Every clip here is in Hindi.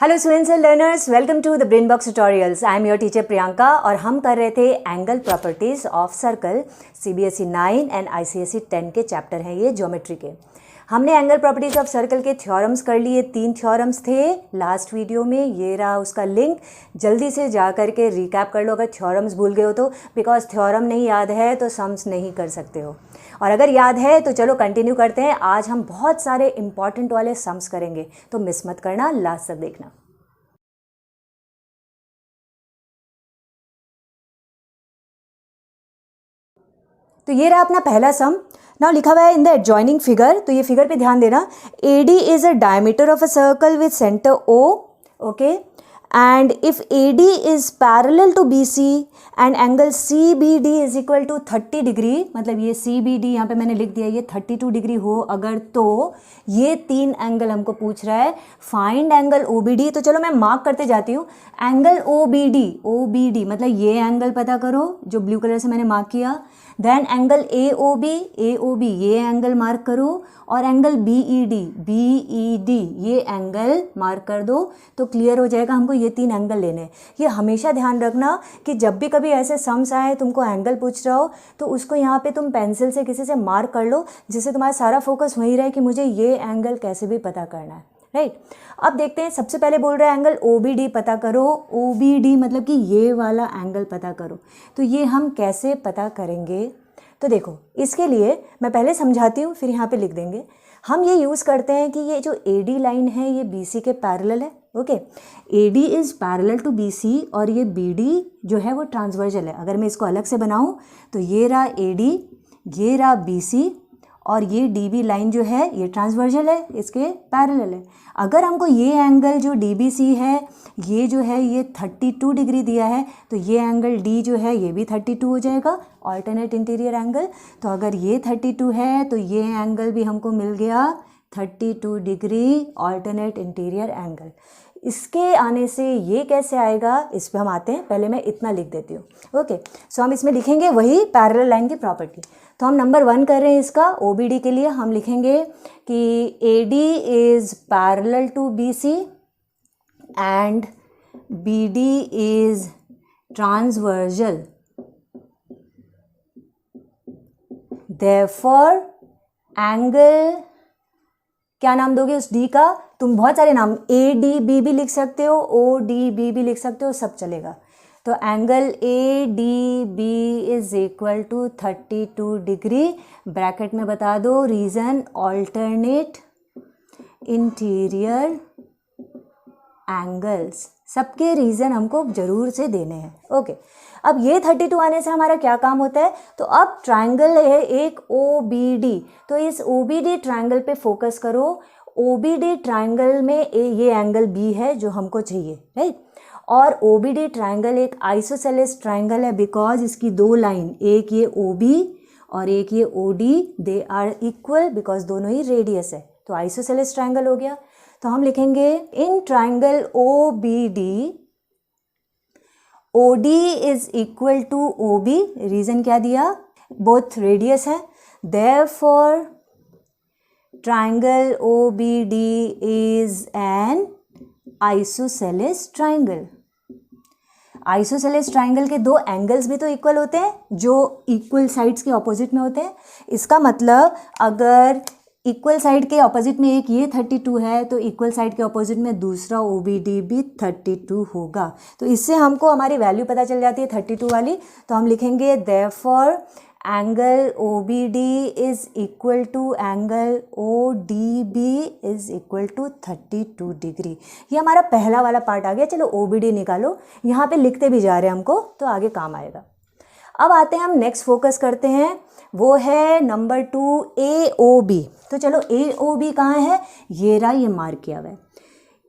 Hello students and learners, welcome to the brain box tutorials. I am your teacher Priyanka और हम कर रहे थे angle properties of circle. CBSE 9 and ICSE 10 के चैप्टर हैं ये ज्योमेट्री के। हमने एंगल प्रॉपर्टीज ऑफ सर्कल के थ्योरम्स कर लिए। 3 थ्योरम्स थे लास्ट वीडियो में, ये रहा उसका लिंक। जल्दी से जा करके रिकैप कर लो अगर थ्योरम्स भूल गए हो तो, बिकॉज थ्योरम नहीं याद है तो सम्स नहीं कर सकते हो, और अगर याद है तो चलो कंटिन्यू करते हैं। आज हम बहुत सारे इंपॉर्टेंट वाले सम्स करेंगे तो मिस मत करना, लास्ट तक देखना। तो ये रहा अपना पहला सम। नाउ लिखा हुआ है इन द एडजॉइनिंग फिगर, तो ये फिगर पे ध्यान देना। AD is a diameter of a circle with centre O, okay, and if AD is parallel to BC and angle CBD is equal to 30 degree, मतलब ये CBD यहाँ पे मैंने लिख दिया ये 32 डिग्री हो अगर, तो ये 3 एंगल हमको पूछ रहा है। Find angle OBD। तो चलो मैं मार्क करते जाती हूँ। एंगल OBD मतलब ये एंगल पता करो जो ब्लू कलर से मैंने मार्क किया। देन एंगल AOB ये एंगल मार्क करो, और एंगल BED ये एंगल मार्क कर दो, तो क्लियर हो जाएगा। हमको ये 3 एंगल लेने हैं। ये हमेशा ध्यान रखना कि जब भी कभी ऐसे सम्स आए तुमको एंगल पूछ रहा हो तो उसको यहाँ पे तुम पेंसिल से किसी से मार्क कर लो, जिससे तुम्हारा सारा फोकस वहीं रहे कि मुझे ये एंगल कैसे भी पता करना है, राइट। अब देखते हैं, सबसे पहले बोल रहा है एंगल OBD पता करो। OBD मतलब कि ये वाला एंगल पता करो। तो ये हम कैसे पता करेंगे, तो देखो इसके लिए मैं पहले समझाती हूँ फिर यहाँ पे लिख देंगे। हम ये यूज़ करते हैं कि ये जो AD लाइन है ये BC के पैरेलल है, okay. AD is parallel to BC और ये BD जो है वो ट्रांसवर्जल है। अगर मैं इसको अलग से बनाऊँ तो ये रहा AD, ये रहा BC, और ये DB लाइन जो है ये ट्रांसवर्जल है, इसके पैरेलल है। अगर हमको ये एंगल जो DBC है ये जो है ये 32 डिग्री दिया है, तो ये एंगल D जो है ये भी 32 हो जाएगा, ऑल्टरनेट इंटीरियर एंगल। तो अगर ये 32 है तो ये एंगल भी हमको मिल गया 32 डिग्री ऑल्टरनेट इंटीरियर एंगल। इसके आने से ये कैसे आएगा, इस पर हम आते हैं। पहले मैं इतना लिख देती हूँ, ओके। सो हम इसमें लिखेंगे वही पैरेलल लाइन की प्रॉपर्टी। तो हम नंबर 1 कर रहे हैं इसका OBD के लिए। हम लिखेंगे कि AD is parallel to BC and BD is transversal, therefore angle, क्या नाम दोगे उस D का, तुम बहुत सारे नाम ADB भी लिख सकते हो, ODB भी लिख सकते हो, सब चलेगा। तो angle ADB is equal to 32 degree, bracket में बता दो रीजन ऑल्टरनेट इंटीरियर एंगल्स। सबके रीजन हमको जरूर से देने हैं, ओके। अब ये 32 आने से हमारा क्या काम होता है, तो अब ट्रायंगल है एक OBD, तो इस OBD ट्रायंगल पे फोकस करो। OBD ट्रायंगल में ये एंगल B है जो हमको चाहिए, राइट। और OBD ट्रायंगल एक आइसोसेलेस ट्रायंगल है, बिकॉज इसकी 2 लाइन, एक ये OB और एक ये OD, they are equal because दोनों ही रेडियस है, तो आइसोसेलेस ट्रायंगल हो गया। तो हम लिखेंगे in triangle OBD OD is equal to OB, reason क्या दिया, बोथ रेडियस है, therefore triangle OBD is an isosceles triangle. Isosceles triangle के 2 एंगल्स भी तो इक्वल होते हैं जो इक्वल साइड्स के ऑपोजिट में होते हैं। इसका मतलब अगर इक्वल साइड के ऑपोजिट में एक ये 32 है तो इक्वल साइड के ऑपोजिट में दूसरा OBD भी 32 होगा। तो इससे हमको हमारी वैल्यू पता चल जाती है 32 वाली। तो हम लिखेंगे therefore angle OBD is equal to angle ODB is equal to 32 degree. ये हमारा पहला वाला पार्ट आ गया। चलो OBD निकालो, यहाँ पे लिखते भी जा रहे हैं हमको तो आगे काम आएगा। अब आते हैं हम नेक्स्ट फोकस करते हैं, वो है नंबर 2 AOB। तो चलो AOB कहाँ है, ये रहा, ये मार्क किया हुआ है।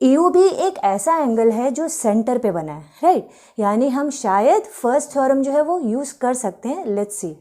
AOB एक ऐसा एंगल है जो सेंटर पे बना है, राइट। यानी हम शायद फर्स्ट थ्योरम जो है वो यूज़ कर सकते हैं, लेट्स सी।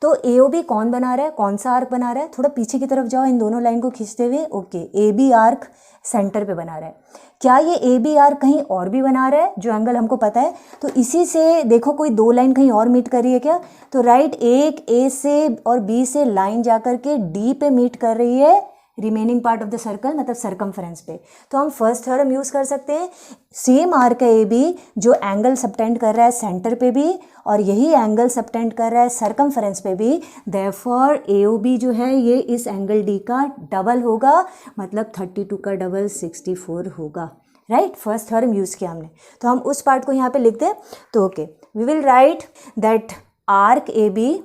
तो AOB कौन बना रहा है, कौन सा आर्क बना रहा है, थोड़ा पीछे की तरफ जाओ इन दोनों लाइन को खींचते हुए, ओके। AB आर्क सेंटर पे बना रहा है। क्या ये AB आर्क कहीं और भी बना रहा है जो एंगल हमको पता है, तो इसी से देखो कोई 2 लाइन कहीं और मीट कर रही है क्या, तो राइट, एक A से और B से लाइन जाकर के D पे मीट कर रही है remaining part of the circle मतलब सरकमफ्रेंस पे। तो हम फर्स्ट थ्योरम यूज़ कर सकते हैं, सेम आर्क है ए बी जो एंगल सबटेंड कर रहा है सेंटर पे भी और यही एंगल सबटेंड कर रहा है सरकमफ्रेंस पे भी, देयरफॉर ए ओ बी जो है ये इस एंगल डी का डबल होगा, मतलब 32 का डबल 64 होगा, राइट। फर्स्ट थ्योरम यूज़ किया हमने, तो हम उस पार्ट को यहाँ पे लिख दें। तो okay, we will write that arc A B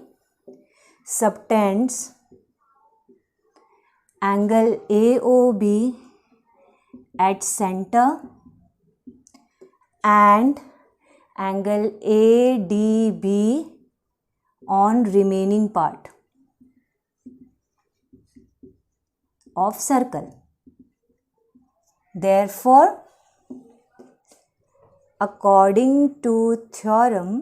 subtends angle AOB at center and angle ADB on remaining part of circle. Therefore, according to theorem,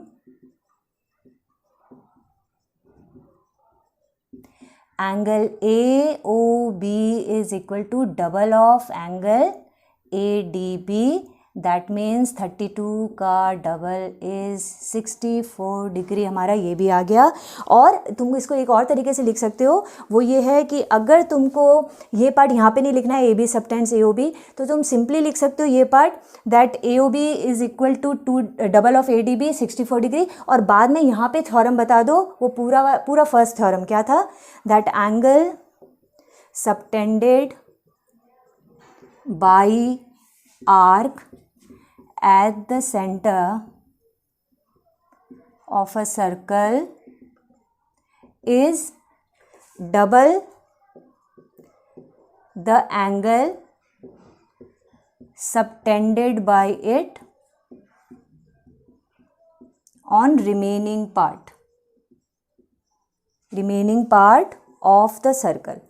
angle AOB is equal to double of angle ADB, that means 32 का डबल इज 64 डिग्री, हमारा ये भी आ गया। और तुम इसको एक और तरीके से लिख सकते हो, वो ये है कि अगर तुमको ये पार्ट यहाँ पे नहीं लिखना है A B subtends A O B, तो तुम सिंपली लिख सकते हो ये part that A O B is equal to double of A D B 64 degree, और बाद में यहाँ पे थ्योरम बता दो, वो पूरा फर्स्ट थ्योरम क्या था, that angle subtended by arc at the center of a circle is double the angle subtended by it on remaining part of the circle.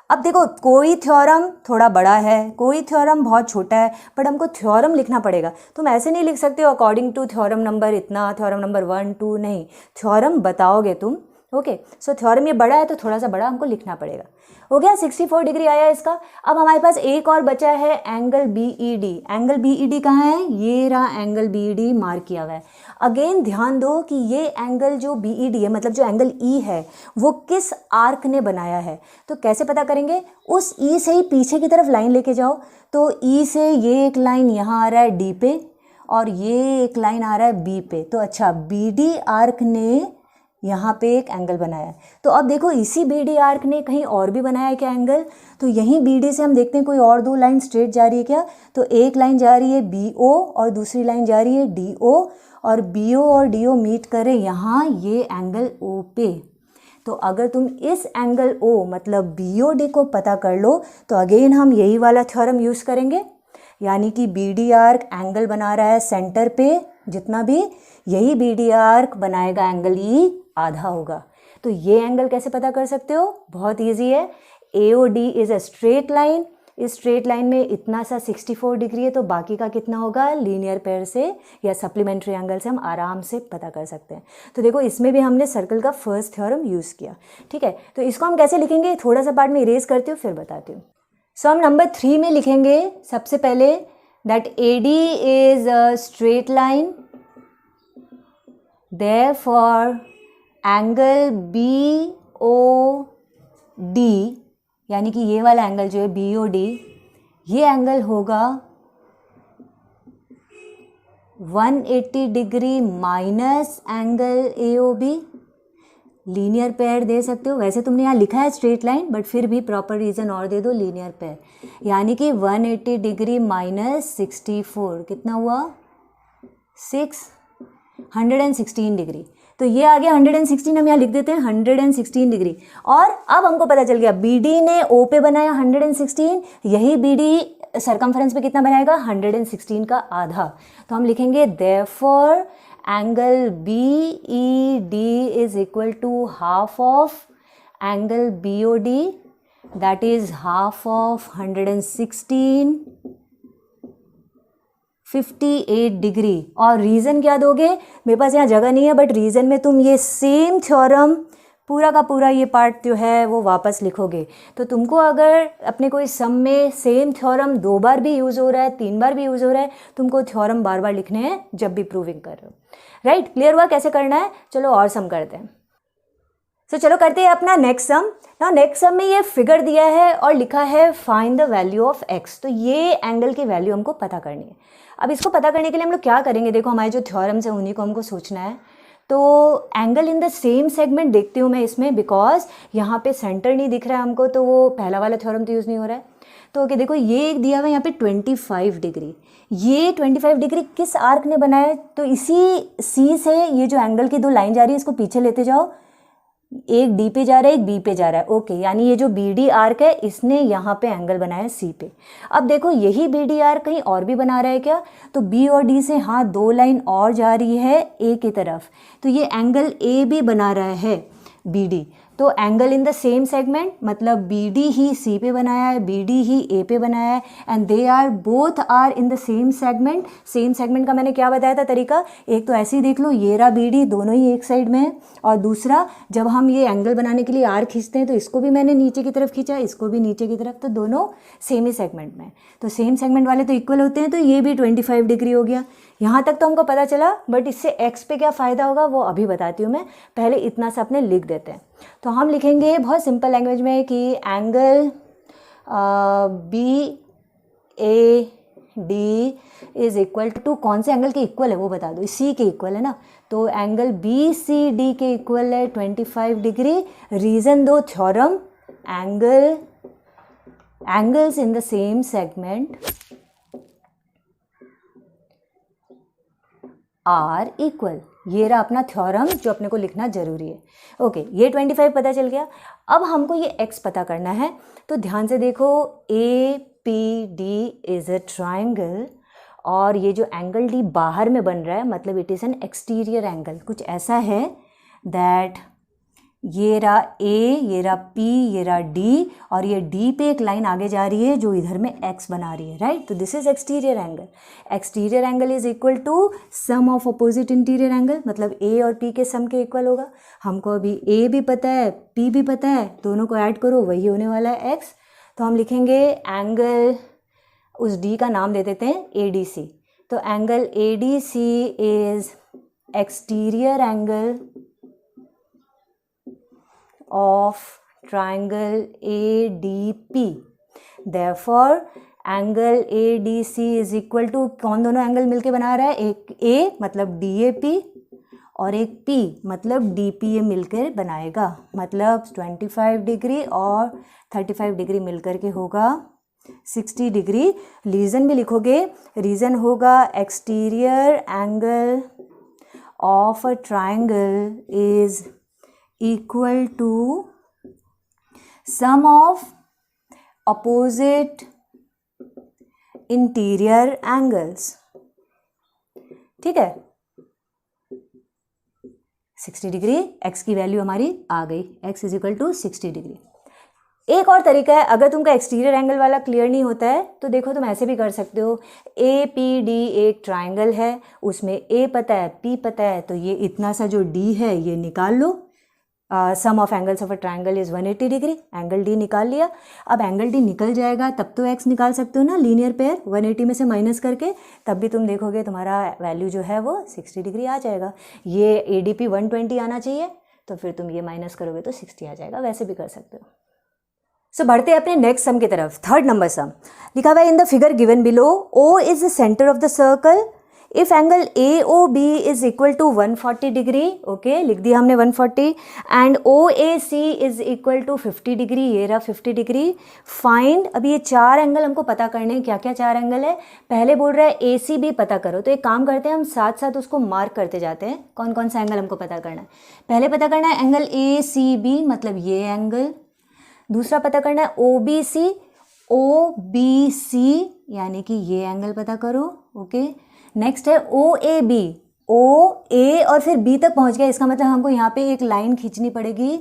अब देखो, कोई थ्योरम थोड़ा बड़ा है, कोई थ्योरम बहुत छोटा है, बट हमको थ्योरम लिखना पड़ेगा। तुम ऐसे नहीं लिख सकते हो अकॉर्डिंग टू थ्योरम नंबर इतना, थ्योरम नंबर 1 2, नहीं, थ्योरम बताओगे तुम। ओके, सो थ्योरम ये बड़ा है तो थोड़ा सा बड़ा हमको लिखना पड़ेगा। हो गया, 64 डिग्री आया इसका। अब हमारे पास एक और बचा है angle B E D. Angle B E D कहाँ है, ये रहा angle B E D mark किया हुआ है। अगेन ध्यान दो कि ये एंगल जो बी ई डी है, मतलब जो एंगल ई है, वो किस आर्क ने बनाया है। तो कैसे पता करेंगे, उस ई से ही पीछे की तरफ लाइन लेके जाओ। तो ई से ये एक लाइन यहाँ आ रहा है डी पे और ये एक लाइन आ रहा है बी पे। तो अच्छा, बी डी आर्क ने यहाँ पे एक एंगल बनाया है। तो अब देखो, इसी बी डी आर्क ने कहीं और भी बनाया है क्या एंगल, तो यहीं बी डी से हम देखते हैं कोई और दो लाइन स्ट्रेट जा रही है क्या। तो एक लाइन जा रही है बी ओ और दूसरी लाइन जा रही है डी ओ, और बी ओ और डी ओ मीट करें यहाँ ये एंगल ओ पे। तो अगर तुम इस एंगल ओ मतलब बी ओ डी को पता कर लो, तो अगेन हम यही वाला थ्योरम यूज़ करेंगे, यानी कि बी डी आर्क एंगल बना रहा है सेंटर पे जितना भी, यही बी डी आर्क बनाएगा एंगल ई आधा होगा। तो ये एंगल कैसे पता कर सकते हो, बहुत इजी है। A O D is a straight line, इस स्ट्रेट लाइन में इतना सा 64 डिग्री है, तो बाकी का कितना होगा, लीनियर पेयर से या सप्लीमेंट्री एंगल से हम आराम से पता कर सकते हैं। तो देखो, इसमें भी हमने सर्कल का फर्स्ट थ्योरम यूज़ किया, ठीक है। तो इसको हम कैसे लिखेंगे, थोड़ा सा पार्ट में इरेज करती हूँ फिर बताती हूँ। सो हम नंबर 3 में लिखेंगे सबसे पहले that A D is a straight line, therefore angle B O D, यानी कि ये वाला एंगल जो है बी ओ डी, ये एंगल होगा 180 degree minus angle A O B. Linear pair दे सकते हो, वैसे तुमने यहाँ लिखा है स्ट्रेट लाइन, बट फिर भी प्रॉपर रीज़न और दे दो, लीनियर पेयर, यानी कि 180 डिग्री माइनस 64 कितना हुआ, 116 डिग्री। तो ये आ गया 116, हम यहाँ लिख देते हैं 116 डिग्री। और अब हमको पता चल गया बी डी ने ओ पे बनाया 116, यही बी डी सरकमफ्रेंस पे कितना बनाएगा, 116 का आधा। तो हम लिखेंगे therefore angle B E D is equal to half of angle B O D, that is half of 116 58 degree. और रीज़न क्या दोगे, मेरे पास यहाँ जगह नहीं है, बट रीज़न में तुम ये सेम थ्योरम पूरा का पूरा ये पार्ट जो है वो वापस लिखोगे। तो तुमको अगर अपने कोई सम में सेम थ्योरम 2 बार भी यूज़ हो रहा है, 3 बार भी यूज़ हो रहा है, तुमको थ्योरम बार बार लिखने हैं जब भी प्रूविंग कर रहे हो। राइट, क्लियर हुआ कैसे करना है। चलो और सम करते हैं। सो चलो करते हैं अपना नेक्स्ट सम। ना नेक्स्ट सम में ये फिगर दिया है और लिखा है find the value of x. तो ये एंगल की वैल्यू हमको पता करनी है। अब इसको पता करने के लिए हम लोग क्या करेंगे, देखो हमारे जो थ्योरम्स हैं उन्हीं को हमको सोचना है। तो angle in the same segment देखती हूँ मैं इसमें, बिकॉज यहाँ पे सेंटर नहीं दिख रहा है हमको, तो वो पहला वाला थ्योरम तो यूज़ नहीं हो रहा है। तो ओके देखो ये एक दिया हुआ है यहाँ पे 25 डिग्री। ये 25 डिग्री किस आर्क ने बनाया है, तो इसी सी से ये जो एंगल की दो लाइन जा रही है इसको पीछे लेते जाओ, एक डी पे जा रहा है एक बी पे जा रहा है। ओके यानी ये जो बी डी आर्क है इसने यहाँ पे एंगल बनाया है सी पे। अब देखो यही बी डी आर्क कहीं और भी बना रहा है क्या, तो बी और डी से हाँ दो लाइन और जा रही है ए की तरफ, तो ये एंगल ए भी बना रहा है बी डी। तो angle in the same segment मतलब बी डी ही सी पे बनाया है, बी डी ही ए पे बनाया है, and they are both are in the same segment. Same segment का मैंने क्या बताया था तरीका, एक तो ऐसे ही देख लो ये रहा बी डी दोनों ही एक साइड में है, और दूसरा जब हम ये एंगल बनाने के लिए आर खींचते हैं तो इसको भी मैंने नीचे की तरफ खींचा, इसको भी नीचे की तरफ, तो दोनों सेम ही सेगमेंट में। तो सेम सेगमेंट वाले तो इक्वल होते हैं, तो ये भी 25 डिग्री हो गया। यहाँ तक तो हमको पता चला, बट इससे एक्स पे क्या फ़ायदा होगा वो अभी बताती हूँ मैं, पहले इतना सा अपने लिख देते हैं। तो हम लिखेंगे बहुत सिंपल लैंग्वेज में कि angle B A D is equal to, कौन से एंगल के इक्वल है वो बता दो, सी के इक्वल है ना, तो एंगल बी सी डी के इक्वल है 25 डिग्री। रीज़न दो theorem, angles in the same segment are equal. ये रहा अपना थ्योरम जो अपने को लिखना जरूरी है। ओके ये 25 पता चल गया। अब हमको ये x पता करना है, तो ध्यान से देखो A P D is a triangle, और ये जो एंगल डी बाहर में बन रहा है मतलब it is an exterior angle. कुछ ऐसा है दैट ये रहा ए, ये रहा पी, ये रहा डी, और ये डी पे एक लाइन आगे जा रही है जो इधर में एक्स बना रही है, राइट। तो this is exterior angle. Exterior angle is equal to sum of opposite interior angle, मतलब ए और पी के सम के इक्वल होगा। हमको अभी ए भी पता है पी भी पता है, दोनों को ऐड करो वही होने वाला है एक्स। तो हम लिखेंगे एंगल, उस डी का नाम दे देते हैं ए डी सी। तो angle A D C is exterior angle of triangle ADP. Therefore angle ADC is equal to, कौन दोनों एंगल मिलके बना रहा है, एक A मतलब DAP और एक P मतलब DPA मिलकर बनाएगा, मतलब 25 डिग्री और 35 डिग्री मिलकर के होगा 60 डिग्री। रीज़न भी लिखोगे, रीज़न होगा exterior angle of a triangle is equal to sum of opposite interior angles। ठीक है 60 डिग्री, x की वैल्यू हमारी आ गई, x is equal to 60 degree. एक और तरीका है, अगर तुमका एक्सटीरियर एंगल वाला क्लियर नहीं होता है तो देखो तुम ऐसे भी कर सकते हो। ए पी डी एक ट्राइंगल है, उसमें ए पता है पी पता है, तो ये इतना सा जो डी है ये निकाल लो। Sum of angles of a triangle is 180 degree, angle D निकाल लिया। अब एंगल डी निकल जाएगा तब तो एक्स निकाल सकते हो ना, लीनियर पेयर 180 में से माइनस करके, तब भी तुम देखोगे तुम्हारा वैल्यू जो है वो 60 डिग्री आ जाएगा। ये ए डी पी 120 आना चाहिए, तो फिर तुम ये माइनस करोगे तो 60 आ जाएगा, वैसे भी कर सकते हो। सो बढ़ते हैं अपने नेक्स्ट सम की तरफ। थर्ड नंबर सम लिखा हुआ है in the figure given below, O is the centre of the circle if angle A O B is equal to 140 degree. Okay लिख दिया हमने 140, and O A C is equal to 50 degree, ये रहा 50 डिग्री। फाइंड, अभी ये चार एंगल हमको पता करने हैं, क्या क्या चार एंगल है। पहले बोल रहा है ए सी बी पता करो, तो एक काम करते हैं हम साथ साथ उसको मार्क करते जाते हैं, कौन कौन सा एंगल हमको पता करना है। पहले पता करना है एंगल ए सी बी मतलब ये एंगल, दूसरा पता करना है ओ बी सी यानी कि ये एंगल पता करो। ओके नेक्स्ट है ओ ए बी, ओ ए और फिर बी तक पहुंच गया, इसका मतलब हमको यहाँ पे एक लाइन खींचनी पड़ेगी,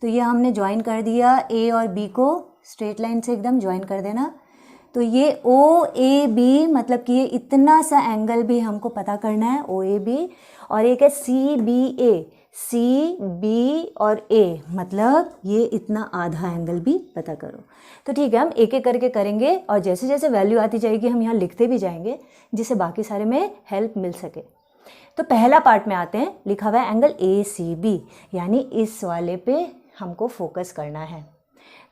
तो ये हमने ज्वाइन कर दिया, ए और बी को स्ट्रेट लाइन से एकदम ज्वाइन कर देना। तो ये ओ ए बी मतलब कि ये इतना सा एंगल भी हमको पता करना है, ओ ए बी। और एक है सी बी ए, सी बी और ए मतलब ये इतना आधा एंगल भी पता करो। तो ठीक है हम एक एक करके करेंगे, और जैसे जैसे वैल्यू आती जाएगी हम यहाँ लिखते भी जाएंगे, जिससे बाकी सारे में हेल्प मिल सके। तो पहला पार्ट में आते हैं, लिखा हुआ है एंगल ACB, यानी इस वाले पे हमको फोकस करना है।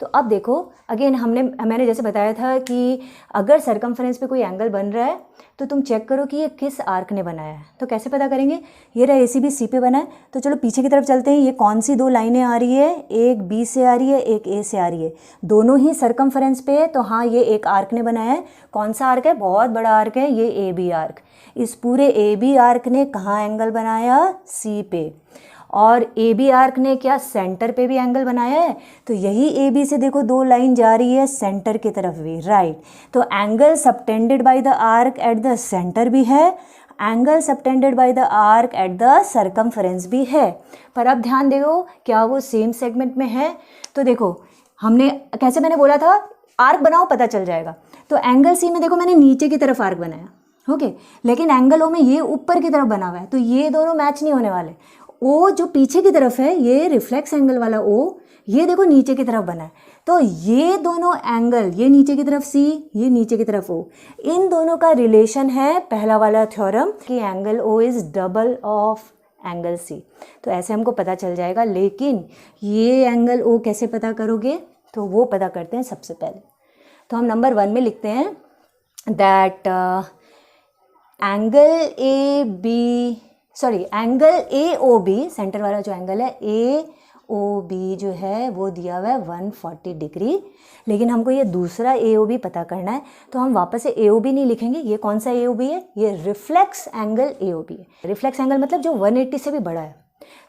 तो अब देखो अगेन मैंने जैसे बताया था कि अगर सरकमफ्रेंस पे कोई एंगल बन रहा है तो तुम चेक करो कि ये किस आर्क ने बनाया है। तो कैसे पता करेंगे, ये रहा ACB C पे बना है, तो चलो पीछे की तरफ चलते हैं। ये कौन सी दो लाइनें आ रही है, एक B से आ रही है, एक A से आ रही है, दोनों ही सरकमफ्रेंस पे है। तो हाँ, ये एक आर्क ने बनाया है। कौन सा आर्क है, बहुत बड़ा आर्क है, ये AB आर्क। इस पूरे AB आर्क ने कहाँ एंगल बनाया, C पे। और AB आर्क ने क्या सेंटर पे भी एंगल बनाया है। तो यही AB से देखो दो लाइन जा रही है सेंटर की तरफ भी, राइट। तो angle subtended by the arc at the centre भी है, angle subtended by the arc at the circumference भी है। पर अब ध्यान देखो, क्या वो सेम सेगमेंट में है। तो देखो हमने कैसे, मैंने बोला था आर्क बनाओ पता चल जाएगा। तो एंगल C में देखो मैंने नीचे की तरफ आर्क बनाया, ओके, लेकिन एंगल O में ये ऊपर की तरफ बना हुआ है। तो ये दोनों मैच नहीं होने वाले। O जो पीछे की तरफ है, ये रिफ्लेक्स एंगल वाला O, ये देखो नीचे की तरफ बना है। तो ये दोनों एंगल, ये नीचे की तरफ C, ये नीचे की तरफ O, इन दोनों का रिलेशन है पहला वाला थ्योरम कि angle O is double of angle C। तो ऐसे हमको पता चल जाएगा। लेकिन ये एंगल O कैसे पता करोगे, तो वो पता करते हैं सबसे पहले। तो हम नंबर 1 में लिखते हैं दैट एंगल AOB, सेंटर वाला जो एंगल है AOB जो है वो दिया हुआ है 140 डिग्री। लेकिन हमको ये दूसरा AOB पता करना है, तो हम वापस से AOB नहीं लिखेंगे। ये कौन सा AOB है, ये रिफ्लेक्स एंगल AOB है। रिफ्लेक्स एंगल मतलब जो 180 से भी बड़ा है।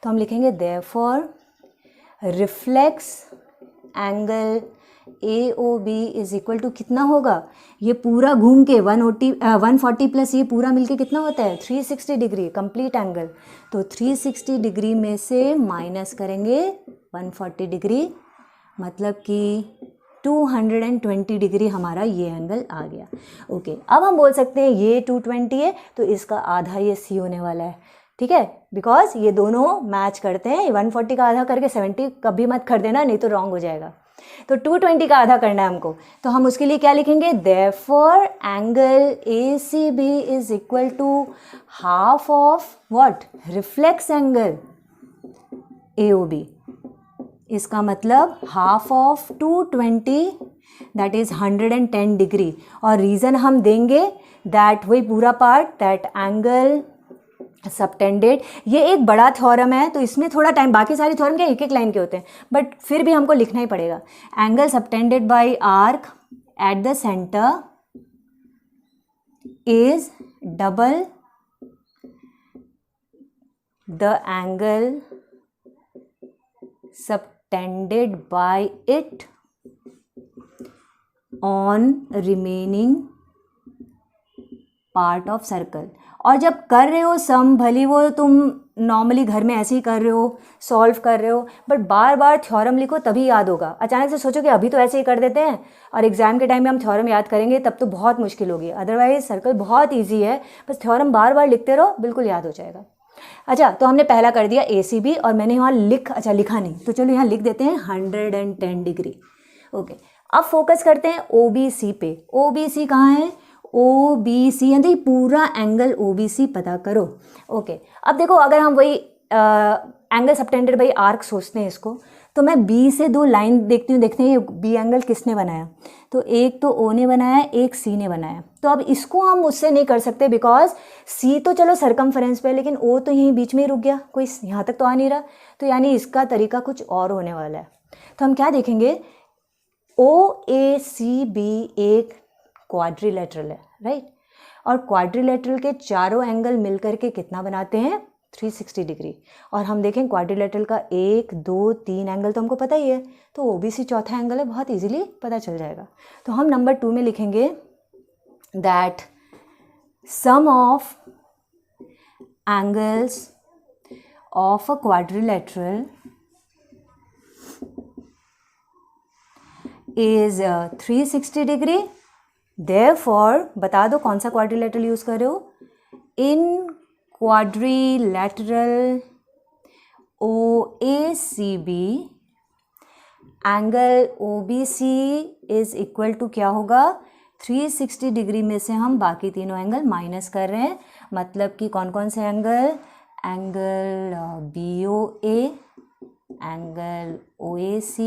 तो हम लिखेंगे therefore reflex angle AOB is equal to कितना होगा, ये पूरा घूम के 140 प्लस ये पूरा मिलके कितना होता है 360 डिग्री कंप्लीट एंगल। तो 360 डिग्री में से माइनस करेंगे 140 डिग्री, मतलब कि 220 डिग्री हमारा ये एंगल आ गया। ओके, अब हम बोल सकते हैं ये 220 है तो इसका आधा ये C होने वाला है, ठीक है, बिकॉज ये दोनों मैच करते हैं। 140 का आधा करके 70 कभी मत कर देना, नहीं तो रॉन्ग हो जाएगा। तो 220 का आधा करना है हमको, तो हम उसके लिए क्या लिखेंगे, therefore angle ACB is equal to half of what, reflex angle AOB। इसका मतलब half of 220 that is 110 degree. और रीज़न हम देंगे दैट वही पूरा पार्ट, दैट एंगल सबटेंडेड। ये एक बड़ा थ्योरम है तो इसमें थोड़ा टाइम, बाकी सारे थ्योरम क्या एक एक लाइन के होते हैं, बट फिर भी हमको लिखना ही पड़ेगा। Angle subtended bye arc at the centre is double the angle subtended bye it on remaining part of circle. और जब कर रहे हो सम, भली वो तुम नॉर्मली घर में ऐसे ही कर रहे हो, सॉल्व कर रहे हो, बट बार बार थ्योरम लिखो तभी याद होगा। अचानक से सोचो कि अभी तो ऐसे ही कर देते हैं और एग्जाम के टाइम में हम थ्योरम याद करेंगे तब तो बहुत मुश्किल होगी। अदरवाइज सर्कल बहुत ईजी है, बस थ्योरम बार बार लिखते रहो, बिल्कुल याद हो जाएगा। अच्छा, तो हमने पहला कर दिया ACB और मैंने वहाँ लिखा नहीं, तो चलो यहाँ लिख देते हैं 110 डिग्री। ओके, अब फोकस करते हैं OBC पे। OBC कहाँ है, OBC यानी पूरा एंगल OBC पता करो। ओके, अब देखो अगर हम वही एंगल सबटेंडेड बाय आर्क सोचते हैं इसको, तो मैं B से दो लाइन देखती हूँ, देखते हैं ये B एंगल किसने बनाया। तो एक तो O ने बनाया, एक C ने बनाया। तो अब इसको हम उससे नहीं कर सकते बिकॉज C तो चलो सरकमफ्रेंस पे है, लेकिन O तो यहीं बीच में ही रुक गया, कोई यहाँ तक तो आ नहीं रहा। तो यानी इसका तरीका कुछ और होने वाला है। तो हम क्या देखेंगे, OACB एक क्वाड्रिलेटरल है, राइट। और क्वाड्रिलेटरल के चारों एंगल मिलकर के कितना बनाते हैं 360 डिग्री। और हम देखें क्वाड्रिलेटरल का 1 2 3 एंगल तो हमको पता ही है, तो OBC चौथा एंगल है, बहुत इजीली पता चल जाएगा। तो हम नंबर 2 में लिखेंगे that sum of angles of a quadrilateral is 360 degree. Therefore, बता दो कौन सा क्वाड्रिलेटरल यूज कर रहे हो, in quadrilateral OACB angle OBC is equal to क्या होगा, 360 डिग्री में से हम बाकी तीनों एंगल माइनस कर रहे हैं, मतलब कि कौन कौन से angle, angle BOA, angle OAC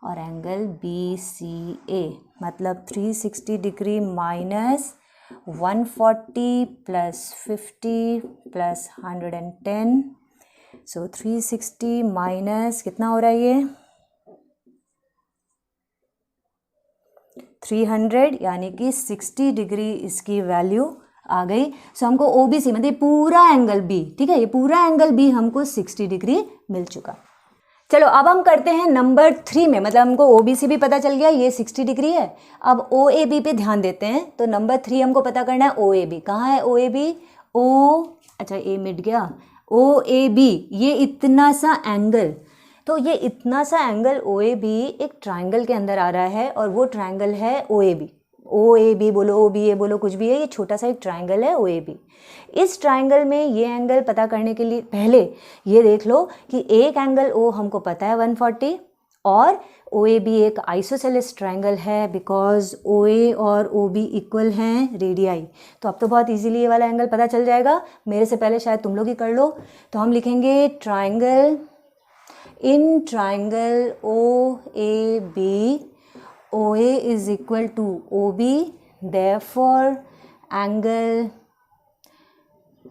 और एंगल BCA, मतलब 360 डिग्री माइनस 140 प्लस 50 प्लस 110, सो 360 माइनस कितना हो रहा है ये 300, यानी कि 60 डिग्री इसकी वैल्यू आ गई। सो हमको OBC मतलब पूरा एंगल B, ठीक है, ये पूरा एंगल B हमको 60 डिग्री मिल चुका। चलो अब हम करते हैं नंबर 3 में, मतलब हमको OBC भी पता चल गया, ये 60 डिग्री है। अब OAB पे ध्यान देते हैं। तो नंबर 3 हमको पता करना है OAB, कहाँ है OAB, अच्छा A मिट गया, OAB ये इतना सा एंगल, तो ये इतना सा एंगल OAB एक ट्राइंगल के अंदर आ रहा है और वो ट्राइंगल है OAB बोलो, OBA बोलो, कुछ भी है, ये छोटा सा एक ट्राइंगल है OAB। इस ट्राइंगल में ये एंगल पता करने के लिए पहले ये देख लो कि एक एंगल O हमको पता है 140 और OAB एक आइसोसेलेस ट्राइंगल है, बिकॉज OA और OB इक्वल हैं रेडियाई। तो अब तो बहुत इजीली ये वाला एंगल पता चल जाएगा, मेरे से पहले शायद तुम लोग ही कर लो। तो हम लिखेंगे triangle, in triangle OAB, OA is equal to OB, therefore angle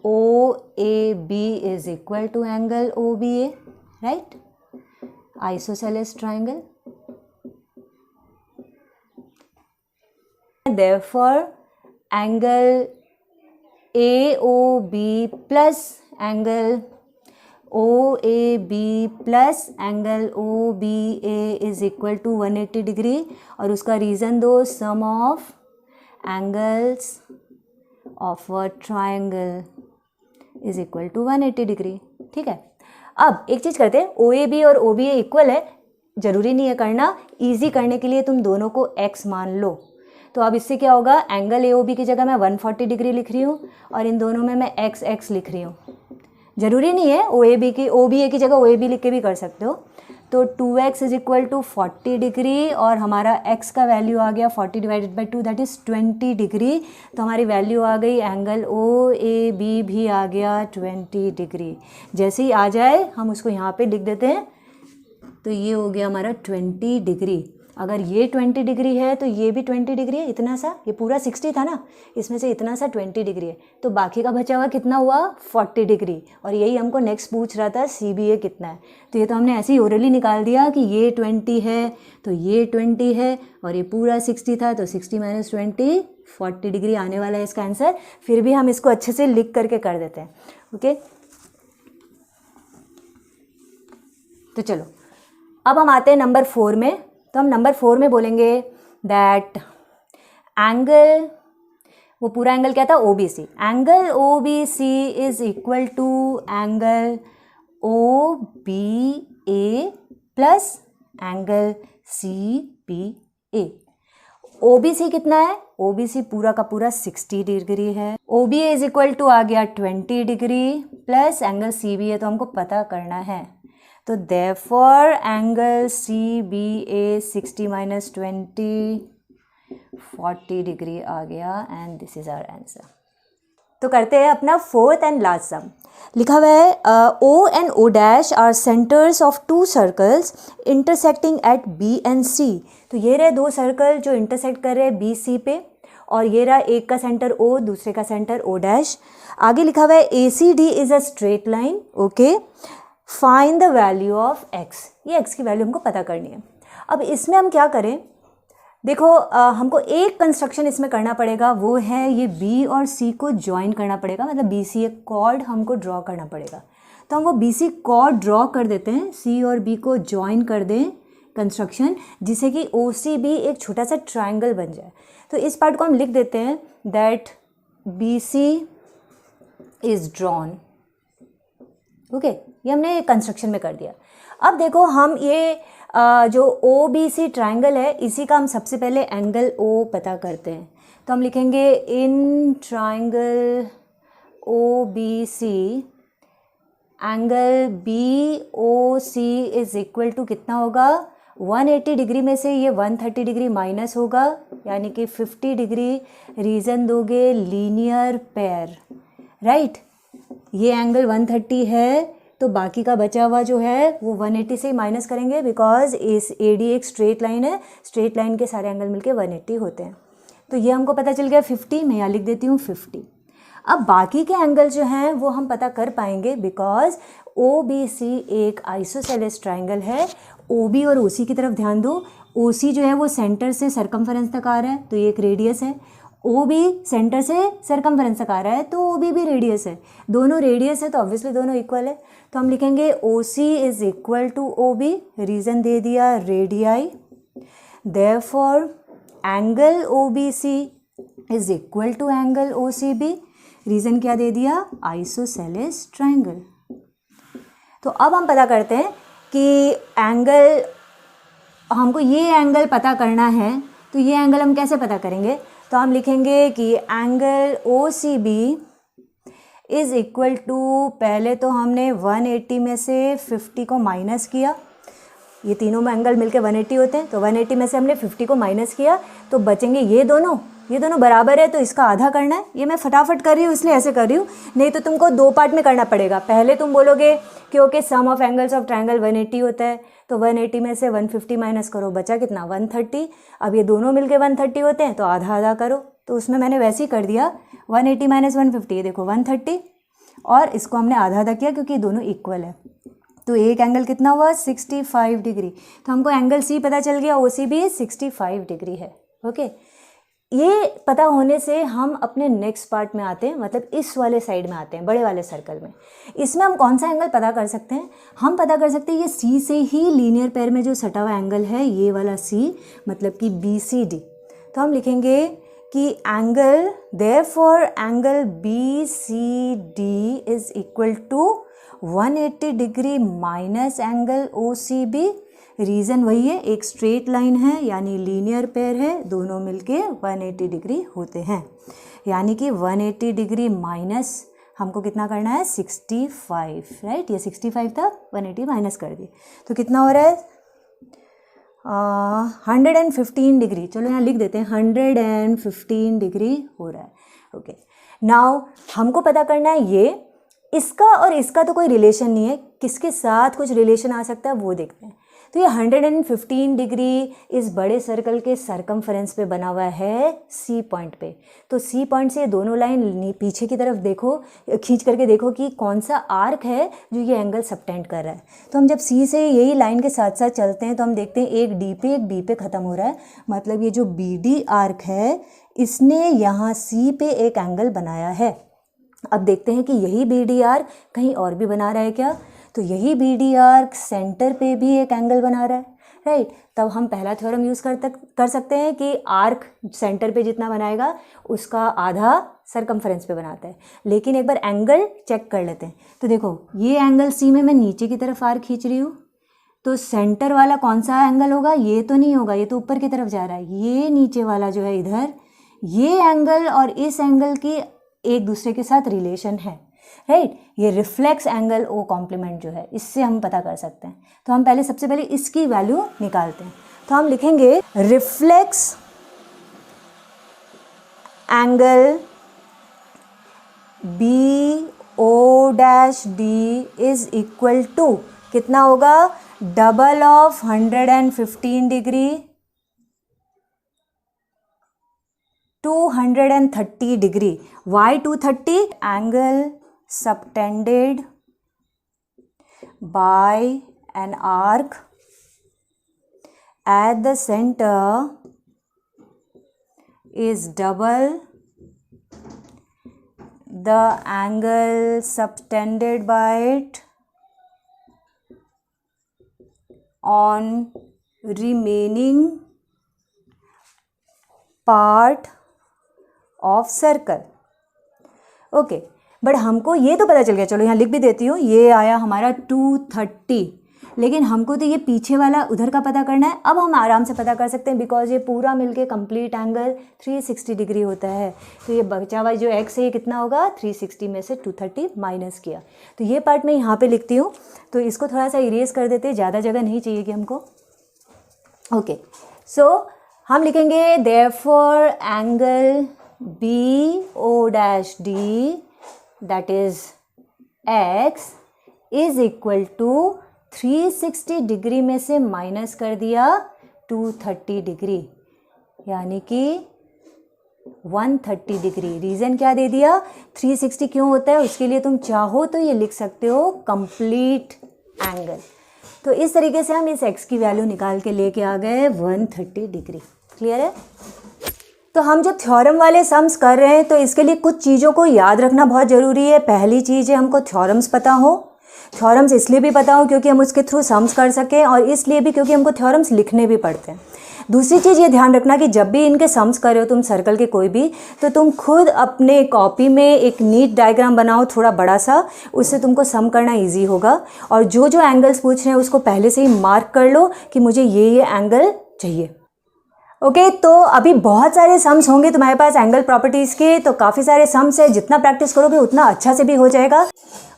OAB is equal to angle OBA, right? Isosceles triangle. Therefore angle AOB plus angle OAB plus angle OBA is equal to 180 degree, और उसका रीज़न दो, sum of angles of a triangle is equal to 180 degree, ठीक है। अब एक चीज़ करते हैं, OAB और OBA इक्वल है, ज़रूरी नहीं है करना, इजी करने के लिए तुम दोनों को x मान लो। तो अब इससे क्या होगा, एंगल AOB की जगह मैं 140 डिग्री लिख रही हूँ और इन दोनों में मैं x लिख रही हूँ। ज़रूरी नहीं है OAB की OBA की जगह OAB लिख के भी कर सकते हो। तो 2x is equal to 40 degree और हमारा x का वैल्यू आ गया 40 divided by 2, that is 20 degree. तो हमारी वैल्यू आ गई, एंगल OAB भी आ गया 20 डिग्री। जैसे ही आ जाए हम उसको यहाँ पे लिख देते हैं, तो ये हो गया हमारा 20 डिग्री। अगर ये 20 डिग्री है तो ये भी 20 डिग्री है, इतना सा, ये पूरा 60 था ना, इसमें से इतना सा 20 डिग्री है, तो बाकी का बचा हुआ कितना हुआ 40 डिग्री। और यही हमको नेक्स्ट पूछ रहा था CBA कितना है, तो ये तो हमने ऐसे ही ओरली निकाल दिया कि ये 20 है तो ये 20 है और ये पूरा 60 था, तो 60 माइनस 20 40 डिग्री आने वाला है इसका आंसर। फिर भी हम इसको अच्छे से लिख करके कर देते हैं, ओके। तो चलो अब हम आते हैं नंबर 4 में। तो हम नंबर 4 में बोलेंगे दैट एंगल, वो पूरा एंगल क्या था OBC, angle OBC is equal to angle OBA plus angle CBA। OBC कितना है, OBC पूरा का पूरा 60 डिग्री है, OBA इज इक्वल टू आ गया 20 डिग्री प्लस एंगल CBA तो हमको पता करना है। तो देयरफॉर एंगल CBA 60 माइनस 20 40 डिग्री आ गया and this is our answer. तो करते हैं अपना 4th एंड लास्ट सम। लिखा हुआ है O and O dash are centres of 2 circles intersecting at B and C। तो ये रहे 2 सर्कल जो इंटरसेक्ट कर रहे हैं BC पे, और ये रहा एक का सेंटर O, दूसरे का सेंटर O डैश। आगे लिखा हुआ है ACD is a straight line, okay, find the value of x। ये x की वैल्यू हमको पता करनी है। अब इसमें हम क्या करें, देखो हमको एक कंस्ट्रक्शन इसमें करना पड़ेगा, वो है ये B और C को ज्वाइन करना पड़ेगा, मतलब BC एक कॉर्ड हमको ड्रॉ करना पड़ेगा। तो हम वो BC कॉर्ड ड्रॉ कर देते हैं, C और B को ज्वाइन कर दें कंस्ट्रक्शन, जिससे कि OCB एक छोटा सा ट्राइंगल बन जाए। तो इस पार्ट को हम लिख देते हैं that BC is drawn, okay, ये हमने कंस्ट्रक्शन में कर दिया। अब देखो हम ये जो OBC ट्राइंगल है, इसी का हम सबसे पहले एंगल O पता करते हैं। तो हम लिखेंगे in triangle OBC angle BOC is equal to कितना होगा 180 डिग्री में से ये 130 डिग्री माइनस होगा, यानी कि 50 डिग्री रीज़न दोगे लीनियर पेयर, राइट। ये एंगल 130 है तो बाकी का बचा हुआ जो है वो 180 से ही माइनस करेंगे, बिकॉज इस AD एक स्ट्रेट लाइन है, स्ट्रेट लाइन के सारे एंगल मिलके 180 होते हैं। तो ये हमको पता चल गया 50, मैं यहाँ लिख देती हूँ 50। अब बाकी के एंगल जो हैं वो हम पता कर पाएंगे, बिकॉज OBC एक आइसोसेलेस ट्राइंगल है। OB और OC की तरफ ध्यान दो। OC जो है वो सेंटर से सरकमफेरेंस तक आ रहा है, तो ये एक रेडियस है। OB सेंटर से सरकमफेरेंस तक आ रहा है, तो OB भी रेडियस है। दोनों रेडियस है तो ऑब्वियसली दोनों इक्वल है, तो हम लिखेंगे OC is equal to OB। Reason दे दिया radii, therefore angle OBC is equal to angle OCB। Reason क्या दे दिया, आइसोसेलेस ट्राइंगल। तो अब हम पता करते हैं कि एंगल, हमको ये एंगल पता करना है, तो ये एंगल हम कैसे पता करेंगे। तो हम लिखेंगे कि angle OCB is equal to, पहले तो हमने 180 में से 50 को माइनस किया, ये तीनों में एंगल मिलके 180 होते हैं, तो 180 में से हमने 50 को माइनस किया तो बचेंगे ये दोनों बराबर है, तो इसका आधा करना है। ये मैं फटाफट कर रही हूँ इसलिए ऐसे कर रही हूँ, नहीं तो तुमको 2 पार्ट में करना पड़ेगा। पहले तुम बोलोगे कि okay sum of angles of triangle 180 होता है, तो 180 में से 150 माइनस करो, बचा कितना 130। अब ये दोनों मिलके 130 होते हैं तो आधा आधा करो, तो उसमें मैंने वैसे ही कर दिया 180 माइनस 150, ये देखो 130, और इसको हमने आधा आधा किया क्योंकि दोनों इक्वल है। तो एक एंगल कितना हुआ 65 डिग्री, तो हमको एंगल C पता चल गया, OCB 65 डिग्री है। ओके, ये पता होने से हम अपने नेक्स्ट पार्ट में आते हैं, मतलब इस वाले साइड में आते हैं, बड़े वाले सर्कल में। इसमें हम कौन सा एंगल पता कर सकते हैं, हम पता कर सकते हैं ये C से ही लीनियर पेयर में जो सटा हुआ एंगल है, ये वाला C, मतलब कि BCD। तो हम लिखेंगे कि angle, therefore angle BCD is equal to 180 degree minus angle OCB। Reason वही है, एक स्ट्रेट लाइन है यानी लीनियर पेयर है, दोनों मिलके 180 डिग्री होते हैं, यानी कि 180 डिग्री माइनस हमको कितना करना है 65, राइट। ये 65 था, 180 माइनस कर दिए तो कितना हो रहा है 115 डिग्री। चलो यहाँ लिख देते हैं 115 डिग्री हो रहा है। ओके, नाउ हमको पता करना है ये, इसका और इसका तो कोई रिलेशन नहीं है, किसके साथ कुछ रिलेशन आ सकता है वो देखते हैं। तो ये 115 डिग्री इस बड़े सर्कल के सरकमफेरेंस पे बना हुआ है C पॉइंट पे। तो C पॉइंट से ये दोनों लाइन पीछे की तरफ देखो, खींच करके देखो कि कौन सा आर्क है जो ये एंगल सबटेंड कर रहा है। तो हम जब C से यही लाइन के साथ साथ चलते हैं तो हम देखते हैं एक D पे एक B पे ख़त्म हो रहा है, मतलब ये जो BD आर्क है इसने यहाँ C पे एक एंगल बनाया है। अब देखते हैं कि यही BD आर्क कहीं और भी बना रहा है क्या, तो यही BD आर्क सेंटर पे भी एक एंगल बना रहा है, राइट। तब हम पहला थ्योरम यूज़ कर सकते हैं कि आर्क सेंटर पे जितना बनाएगा उसका आधा सरकमफेरेंस पे बनाता है। लेकिन एक बार एंगल चेक कर लेते हैं। तो देखो ये एंगल C में मैं नीचे की तरफ आर्क खींच रही हूँ, तो सेंटर वाला कौन सा एंगल होगा, ये तो नहीं होगा, ये तो ऊपर की तरफ जा रहा है। ये नीचे वाला जो है इधर, ये एंगल और इस एंगल की एक दूसरे के साथ रिलेशन है, राइट। ये रिफ्लेक्स एंगल O कॉम्प्लीमेंट जो है, इससे हम पता कर सकते हैं। तो हम पहले सबसे पहले इसकी वैल्यू निकालते हैं। तो हम लिखेंगे reflex angle BO'D is equal to कितना होगा, double of 115 degree 230 degree. Why 230? एंगल subtended by an arc at the center is double the angle subtended by it on remaining part of circle. Okay, but हमको ये तो पता चल गया, चलो यहाँ लिख भी देती हूँ, ये आया हमारा 230, लेकिन हमको तो ये पीछे वाला उधर का पता करना है। अब हम आराम से पता कर सकते हैं, बिकॉज ये पूरा मिलके कंप्लीट एंगल 360 डिग्री होता है। तो ये बचा हुआ जो x है ये कितना होगा, 360 में से 230 माइनस किया, तो ये पार्ट मैं यहाँ पे लिखती हूँ। तो इसको थोड़ा सा इरेज कर देते हैं, ज़्यादा जगह नहीं चाहिए कि हमको। ओके, सो हम लिखेंगे therefore angle B O dash D that is X is equal to 360 degree में से माइनस कर दिया 230 डिग्री, यानी कि 130 डिग्री। रीज़न क्या दे दिया, 360 क्यों होता है, उसके लिए तुम चाहो तो ये लिख सकते हो कंप्लीट एंगल। तो इस तरीके से हम इस x की वैल्यू निकाल के लेके आ गए 130 डिग्री। क्लियर है? तो हम जो थ्योरम वाले सम्स कर रहे हैं तो इसके लिए कुछ चीज़ों को याद रखना बहुत ज़रूरी है। पहली चीज़ है हमको थ्योरम्स पता हो। थ्योरम्स इसलिए भी पता हो क्योंकि हम उसके थ्रू सम्स कर सकें, और इसलिए भी क्योंकि हमको थ्योरम्स लिखने भी पड़ते हैं। दूसरी चीज़ ये ध्यान रखना कि जब भी इनके सम्स कर रहे हो तुम सर्कल के कोई भी, तो तुम खुद अपने कॉपी में एक नीट डायग्राम बनाओ थोड़ा बड़ा सा, उससे तुमको सम करना इजी होगा। और जो जो एंगल्स पूछ रहे हैं उसको पहले से ही मार्क कर लो कि मुझे ये एंगल चाहिए। ओके, तो अभी बहुत सारे सम्स होंगे तुम्हारे पास एंगल प्रॉपर्टीज़ के, तो काफ़ी सारे सम्स है। जितना प्रैक्टिस करोगे उतना अच्छा से भी हो जाएगा।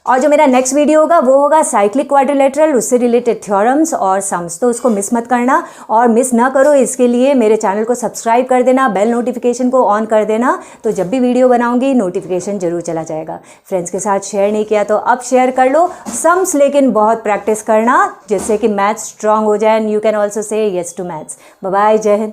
और जो मेरा नेक्स्ट वीडियो होगा वो होगा साइक्लिक क्वाड्रिलेटरल, उससे रिलेटेड थ्योरम्स और सम्स, तो उसको मिस मत करना। और मिस ना करो इसके लिए मेरे चैनल को सब्सक्राइब कर देना, बेल नोटिफिकेशन को ऑन कर देना, तो जब भी वीडियो बनाऊंगी नोटिफिकेशन जरूर चला जाएगा। फ्रेंड्स के साथ शेयर नहीं किया तो अब शेयर कर लो। सम्स लेकिन बहुत प्रैक्टिस करना जिससे कि मैथ्स स्ट्रांग हो जाए, and you can also say yes to maths. Bye bye, जय हिंद।